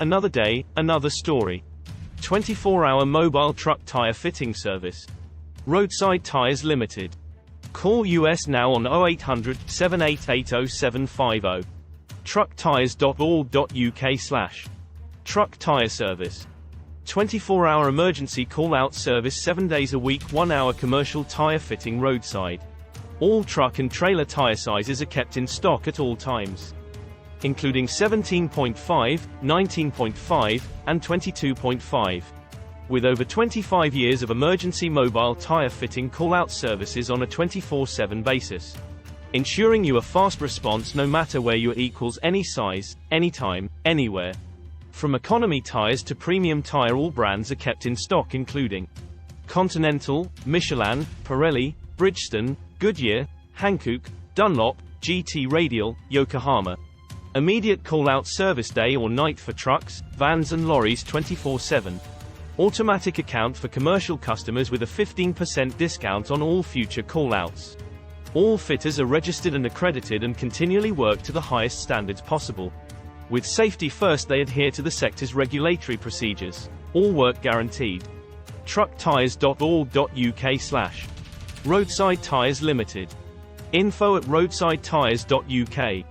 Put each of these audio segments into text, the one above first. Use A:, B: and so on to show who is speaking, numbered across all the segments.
A: Another day, another story. 24-hour mobile truck tire fitting service. Roadside Tyres Limited. Call US now on 0800 788 0750. trucktires.org.uk/truck tire service. 24-hour emergency call-out service 7 days a week. 1-hour commercial tire fitting roadside. All truck and trailer tire sizes are kept in stock at all times, including 17.5, 19.5, and 22.5. With over 25 years of emergency mobile tire fitting call-out services on a 24/7 basis, ensuring you a fast response no matter where you are. Equals any size, anytime, anywhere. From Economy Tyres to Premium Tyre, all brands are kept in stock, including Continental, Michelin, Pirelli, Bridgestone, Goodyear, Hankook, Dunlop, GT, Radial, Yokohama. Immediate call-out service day or night for trucks, vans and lorries 24/7. Automatic account for commercial customers with a 15% discount on all future call-outs. All fitters are registered and accredited and continually work to the highest standards possible. With safety first, they adhere to the sector's regulatory procedures. All work guaranteed. trucktires.org.uk/Roadside Tyres Limited. info@roadsidetires.uk.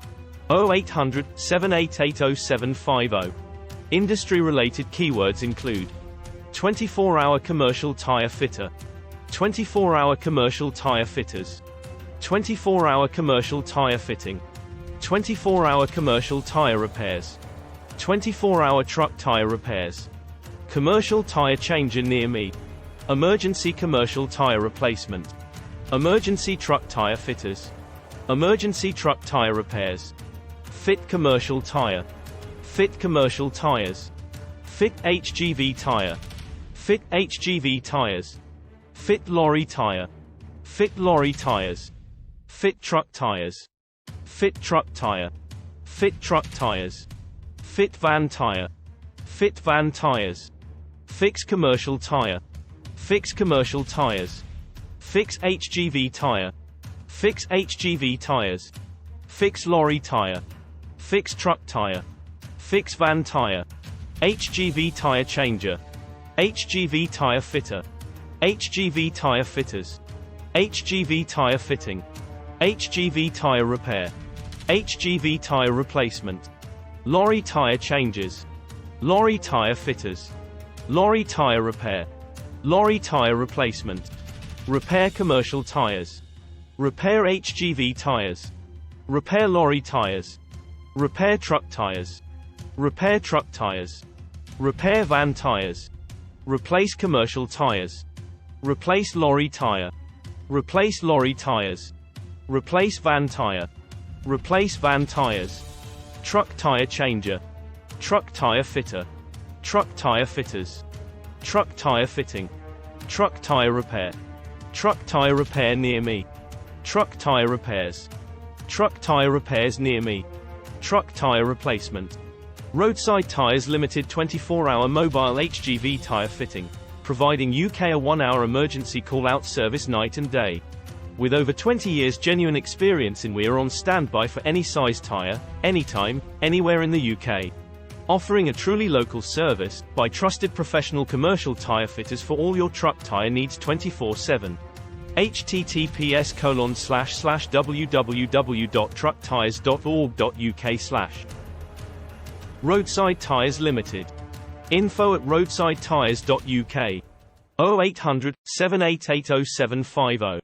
A: 0800 788 0750. Industry-related keywords include 24-hour commercial tire fitter, 24-hour commercial tire fitters, 24-hour commercial tire fitting, 24-hour commercial tire repairs, 24-hour truck tire repairs, commercial tire changer near me, emergency commercial tire replacement, emergency truck tire fitters, emergency truck tire repairs, fit commercial tire, fit commercial tires, fit HGV tire, fit HGV tires, fit lorry tire, fit lorry tires, fit truck tires, fit truck tire, fit truck tires, fit van tire, fit van tires, fix commercial tire, fix commercial tires, fix HGV tire, fix HGV tires, fix lorry tire, fix truck tire, fix van tire, HGV tire changer, HGV tire fitter, HGV tire fitters, HGV tire fitting, HGV tire repair, HGV tire replacement, lorry tire changes, lorry tire fitters, lorry tire repair, lorry tire replacement, repair commercial tires, repair HGV tires, repair lorry tires, repair truck tires, repair truck tires, repair van tires, replace commercial tires, replace lorry tire, replace lorry tires, replace van tire, replace van tires, truck tire changer, truck tire fitter, truck tire fitters, truck tire fitting, truck tire repair, truck tire repair near me, truck tire repairs, truck tire repairs near me, truck tire replacement. Roadside Tyres Limited 24-hour mobile HGV tire fitting, providing UK a 1-hour emergency call-out service night and day. With over 20 years genuine experience we are on standby for any size tire, anytime, anywhere in the UK. Offering a truly local service, by trusted professional commercial tire fitters for all your truck tire needs 24/7. https://www.trucktires.org.uk/ Roadside Tyres Limited. info@roadsidetires.uk. 0800 788 0750.